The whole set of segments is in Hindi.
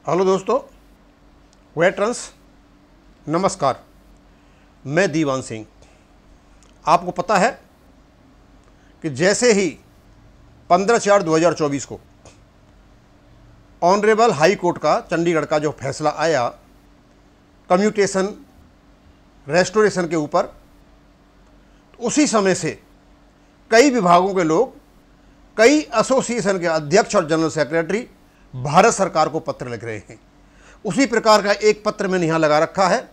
हेलो दोस्तों, वेटरन्स नमस्कार। मैं दीवान सिंह। आपको पता है कि जैसे ही 15/4/2024 को ऑनरेबल हाई कोर्ट का चंडीगढ़ का जो फैसला आया कम्यूटेशन रेस्टोरेशन के ऊपर, तो उसी समय से कई विभागों के लोग, कई एसोसिएशन के अध्यक्ष और जनरल सेक्रेटरी भारत सरकार को पत्र लिख रहे हैं। उसी प्रकार का एक पत्र मैंने यहाँ लगा रखा है,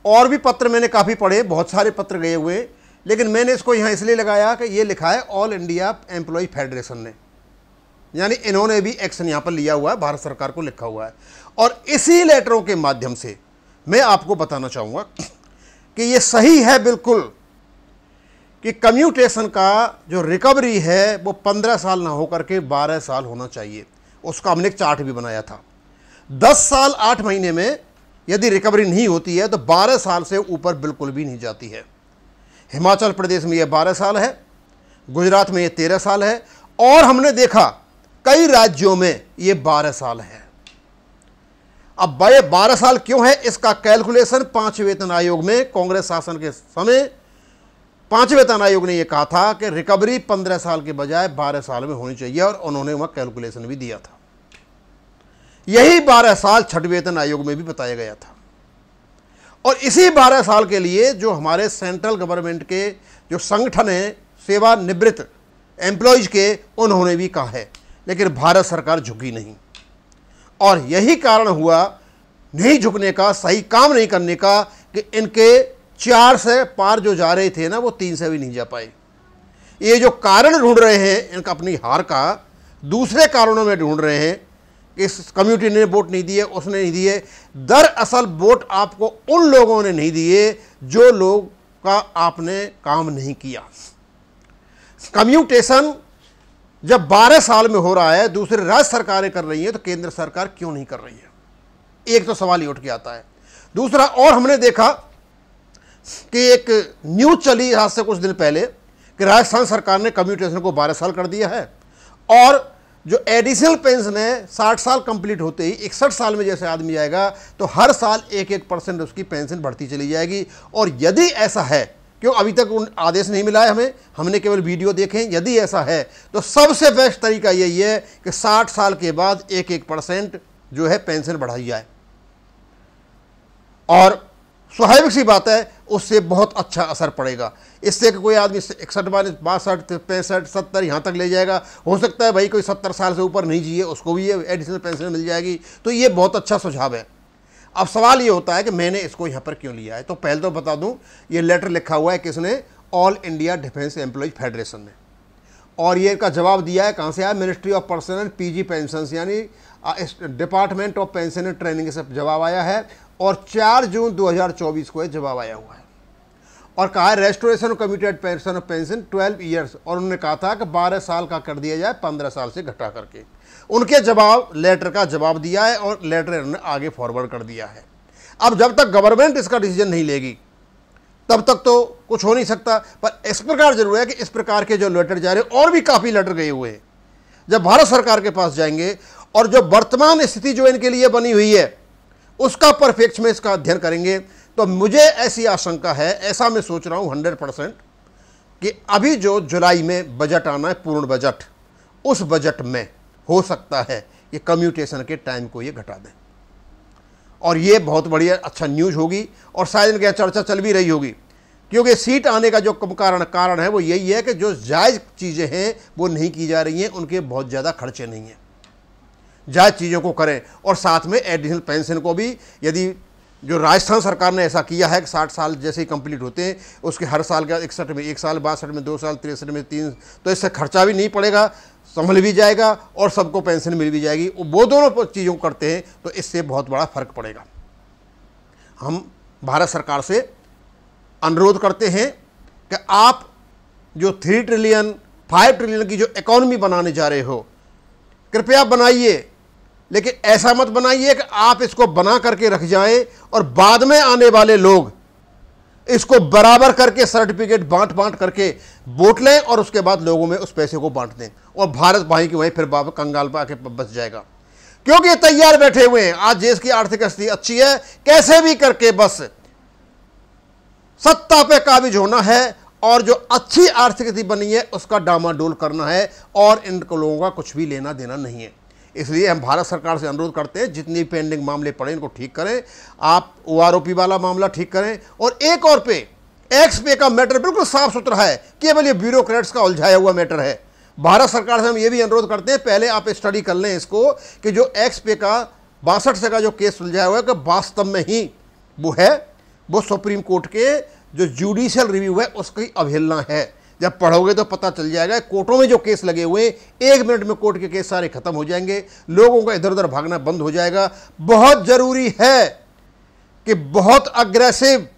और भी पत्र मैंने काफ़ी पढ़े, बहुत सारे पत्र गए हुए, लेकिन मैंने इसको यहाँ इसलिए लगाया कि ये लिखा है ऑल इंडिया एम्प्लॉय फेडरेशन ने, यानी इन्होंने भी एक्शन यहाँ पर लिया हुआ है, भारत सरकार को लिखा हुआ है। और इसी लेटरों के माध्यम से मैं आपको बताना चाहूँगा कि ये सही है बिल्कुल कि कम्यूटेशन का जो रिकवरी है वो 15 साल ना होकर के 12 साल होना चाहिए। उसका हमने एक चार्ट भी बनाया था। 10 साल 8 महीने में यदि रिकवरी नहीं होती है तो 12 साल से ऊपर बिल्कुल भी नहीं जाती है। हिमाचल प्रदेश में ये 12 साल है, गुजरात में ये 13 साल है, और हमने देखा कई राज्यों में ये 12 साल है। अब 12 साल क्यों है, इसका कैलकुलेशन 5 वेतन आयोग में कांग्रेस शासन के समय 5 वेतन आयोग ने यह कहा था कि रिकवरी 15 साल के बजाय 12 साल में होनी चाहिए, और उन्होंने वहां कैलकुलेशन भी दिया था। यही 12 साल 6 वेतन आयोग में भी बताया गया था। और इसी 12 साल के लिए जो हमारे सेंट्रल गवर्नमेंट के जो संगठन हैं सेवानिवृत्त एम्प्लॉयज के, उन्होंने भी कहा है, लेकिन भारत सरकार झुकी नहीं। और यही कारण हुआ नहीं झुकने का, सही काम नहीं करने का, कि इनके 4 से पार जो जा रहे थे ना, वो 3 से भी नहीं जा पाए। ये जो कारण ढूंढ रहे हैं इनका अपनी हार का, दूसरे कारणों में ढूंढ रहे हैं कि इस कम्युनिटी ने वोट नहीं दिए, उसने नहीं दिए। दरअसल वोट आपको उन लोगों ने नहीं दिए जो लोग का आपने काम नहीं किया। कम्यूटेशन जब 12 साल में हो रहा है, दूसरे राज्य सरकारें कर रही हैं, तो केंद्र सरकार क्यों नहीं कर रही है? एक तो सवाल ही उठ के आता है। दूसरा, और हमने देखा कि एक न्यूज चली आज से कुछ दिन पहले कि राजस्थान सरकार ने कम्यूटेशन को 12 साल कर दिया है, और जो एडिशनल पेंशन है 60 साल कंप्लीट होते ही 61 साल में जैसे आदमी जाएगा तो हर साल 1% उसकी पेंशन बढ़ती चली जाएगी। और यदि ऐसा है, क्यों अभी तक उन आदेश नहीं मिला है हमने केवल वीडियो देखे हैं, यदि ऐसा है तो सबसे बेस्ट तरीका यही है कि 60 साल के बाद 1% जो है पेंशन बढ़ाई जाए। और स्वाभाविक सी बात है, उससे बहुत अच्छा असर पड़ेगा। इससे कि कोई आदमी 61, 62, 65, 70 यहाँ तक ले जाएगा। हो सकता है भाई कोई 70 साल से ऊपर नहीं जिए, उसको भी ये एडिशनल पेंशन मिल जाएगी। तो ये बहुत अच्छा सुझाव है। अब सवाल ये होता है कि मैंने इसको यहाँ पर क्यों लिया है। तो पहले तो बता दूँ, ये लेटर लिखा हुआ है किसने? All India defence employees federation ने। और ये का जवाब दिया है कहाँ से आया? Ministry of personnel and PG pension, यानी department of pension and training से जवाब आया है। और 4 जून 2024 को जवाब आया हुआ है, और कहा है restoration of commuted pension of pension 12 years. और उन्होंने कहा था कि 12 साल का कर दिया जाए, 15 साल से घटा करके। उनके जवाब लेटर का जवाब दिया है, और लेटर उन्होंने आगे फॉरवर्ड कर दिया है। अब जब तक गवर्नमेंट इसका डिसीजन नहीं लेगी तब तक तो कुछ हो नहीं सकता। पर इस प्रकार जरूर है कि इस प्रकार के जो लेटर जा रहे हैं, और भी काफ़ी लेटर गए हुए हैं, जब भारत सरकार के पास जाएंगे और जो वर्तमान स्थिति जो इनके लिए बनी हुई है उसका परफेक्ट में इसका अध्ययन करेंगे, तो मुझे ऐसी आशंका है, ऐसा मैं सोच रहा हूँ 100% कि अभी जो जुलाई में बजट आना है, पूर्ण बजट, उस बजट में हो सकता है कि कम्यूटेशन के टाइम को ये घटा दें। और ये बहुत बढ़िया अच्छा न्यूज़ होगी, और शायद इनकी चर्चा चल भी रही होगी, क्योंकि सीट आने का जो कारण है वो यही है कि जो जायज़ चीज़ें हैं वो नहीं की जा रही हैं, उनके बहुत ज़्यादा खर्चे नहीं हैं। जायज़ चीज़ों को करें, और साथ में एडिशनल पेंशन को भी, यदि जो राजस्थान सरकार ने ऐसा किया है कि 60 साल जैसे ही कंप्लीट होते हैं उसके हर साल का 61 में 1 साल, 62 में 2 साल, 63 में 3, तो इससे खर्चा भी नहीं पड़ेगा, संभल भी जाएगा और सबको पेंशन मिल भी जाएगी। वो दोनों चीज़ों को करते हैं तो इससे बहुत बड़ा फर्क पड़ेगा। हम भारत सरकार से अनुरोध करते हैं कि आप जो 3 ट्रिलियन 5 ट्रिलियन की जो इकॉनमी बनाने जा रहे हो, कृपया बनाइए, लेकिन ऐसा मत बनाइए कि आप इसको बना करके रख जाएं और बाद में आने वाले लोग इसको बराबर करके सर्टिफिकेट बांट करके वोट लें, और उसके बाद लोगों में उस पैसे को बांट दें, और भारत वहीं की वहीं फिर कंगाल पर आके बस जाएगा। क्योंकि ये तैयार बैठे हुए हैं। आज देश की आर्थिक स्थिति अच्छी है, कैसे भी करके बस सत्ता पे काबिज होना है और जो अच्छी आर्थिक स्थिति बनी है उसका डामाडोल करना है, और इन लोगों का कुछ भी लेना देना नहीं है। इसलिए हम भारत सरकार से अनुरोध करते हैं जितनी पेंडिंग मामले पड़े इनको ठीक करें, आप OROP वाला मामला ठीक करें। और एक और पे एक्स पे का मैटर बिल्कुल साफ सुथरा है, केवल ये ब्यूरोक्रेट्स का उलझाया हुआ मैटर है। भारत सरकार से हम ये भी अनुरोध करते हैं पहले आप स्टडी कर लें इसको कि जो एक्स पे का 62 का जो केस सुलझाया हुआ है कि वास्तव में ही वो है, वो सुप्रीम कोर्ट के जो जुडिशियल रिव्यू है उसकी अवहेलना है। जब पढ़ोगे तो पता चल जाएगा। कोर्टों में जो केस लगे हुए 1 मिनट में कोर्ट के केस सारे खत्म हो जाएंगे, लोगों का इधर उधर भागना बंद हो जाएगा। बहुत जरूरी है कि बहुत अग्रेसिव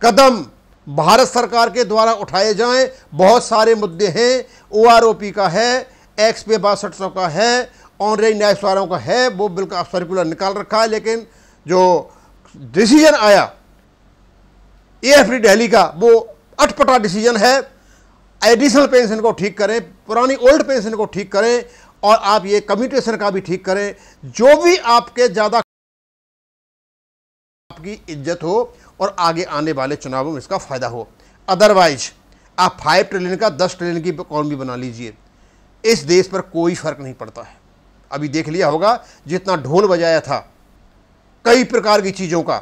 कदम भारत सरकार के द्वारा उठाए जाएं। बहुत सारे मुद्दे हैं, OROP का है, एक्स पे 6200 का है, ऑनरेरी न्यायशारों का है, वो बिल का सर्कुलर निकाल रखा है, लेकिन जो डिसीजन आया AFD दिल्ली का वो अटपटा डिसीजन है। एडिशनल पेंशन को ठीक करें, पुरानी ओल्ड पेंशन को ठीक करें, और आप ये कम्यूटेशन का भी ठीक करें। जो भी आपके ज़्यादा आपकी इज्जत हो और आगे आने वाले चुनावों में इसका फायदा हो। अदरवाइज आप 5 ट्रिलियन का 10 ट्रिलियन की इकॉनमी बना लीजिए, इस देश पर कोई फर्क नहीं पड़ता है। अभी देख लिया होगा जितना ढोल बजाया था कई प्रकार की चीज़ों का,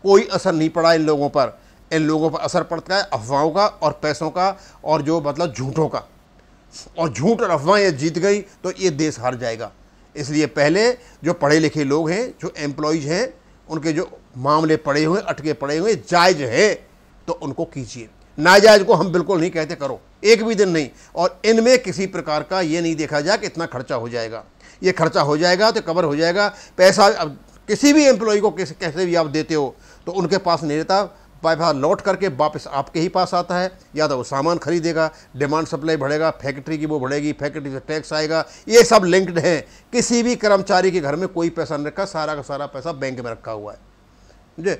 कोई असर नहीं पड़ा इन लोगों पर। इन लोगों पर असर पड़ता है अफवाहों का और पैसों का, और जो मतलब झूठों का। और झूठ और अफवाहें जीत गई तो ये देश हार जाएगा। इसलिए पहले जो पढ़े लिखे लोग हैं, जो एम्प्लॉयज हैं, उनके जो मामले पड़े हुए अटके पड़े हुए जायज़ है तो उनको कीजिए, नाजायज़ को हम बिल्कुल नहीं कहते करो, एक भी दिन नहीं। और इनमें किसी प्रकार का ये नहीं देखा जाए कि इतना खर्चा हो जाएगा, ये खर्चा हो जाएगा तो कवर हो जाएगा। पैसा अब किसी भी एम्प्लॉय को कैसे भी आप देते हो तो उनके पास नहीं रहता, पैसा लौट करके वापस आपके ही पास आता है। या तो वो सामान खरीदेगा, डिमांड सप्लाई बढ़ेगा, फैक्ट्री की वो बढ़ेगी, फैक्ट्री से टैक्स आएगा, ये सब लिंक्ड है। किसी भी कर्मचारी के घर में कोई पैसा नहीं रखा, सारा का सारा पैसा बैंक में रखा हुआ है। समझे?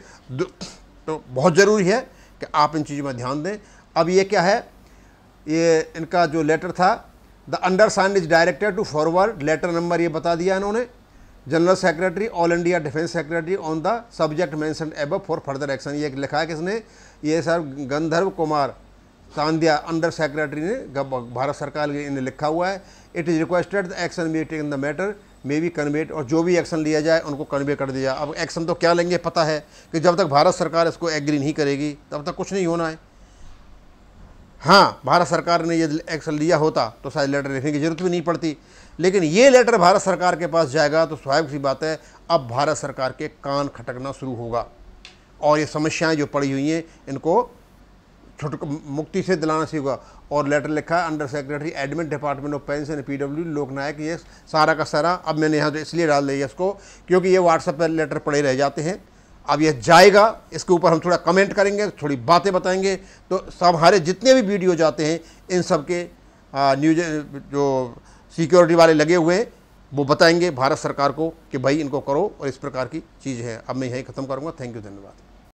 तो बहुत ज़रूरी है कि आप इन चीज़ों में ध्यान दें। अब ये क्या है, ये इनका जो लेटर था, the undersigned is directed to forward, letter number ये बता दिया इन्होंने, general secretary all India defence secretary on the subject mentioned above for further action. ये लिखा है किसने, ये सर गंधर्व कुमार तांदिया अंडर सेक्रेटरी ने भारत सरकार के इन्हें लिखा हुआ है। It is requested the action be taken the matter may be conveyed, और जो भी एक्शन लिया जाए उनको कन्वे कर दिया। अब एक्शन तो क्या लेंगे पता है कि जब तक भारत सरकार इसको एग्री नहीं करेगी तब तक कुछ नहीं होना है। हाँ, भारत सरकार ने ये एक्शन लिया होता तो शायद लेटर लिखने की जरूरत भी नहीं पड़ती, लेकिन ये लेटर भारत सरकार के पास जाएगा तो स्वाभाविक सी बात है अब भारत सरकार के कान खटकना शुरू होगा, और ये समस्याएं जो पड़ी हुई हैं इनको मुक्ति से दिलाना सीखा। और लेटर लिखा है under secretary admin department of pension PW लोकनायक, ये सारा का सारा। अब मैंने यहाँ तो इसलिए डाल दिया इसको क्योंकि ये व्हाट्सएप पर लेटर पड़े रह जाते हैं। अब ये जाएगा, इसके ऊपर हम थोड़ा कमेंट करेंगे, थोड़ी बातें बताएंगे, तो सब हमारे जितने भी वीडियो जाते हैं इन सब के न्यूज जो सिक्योरिटी वाले लगे हुए हैं वो बताएंगे भारत सरकार को कि भाई इनको करो, और इस प्रकार की चीज़ है। अब मैं यहीं ख़त्म करूँगा। थैंक यू, धन्यवाद।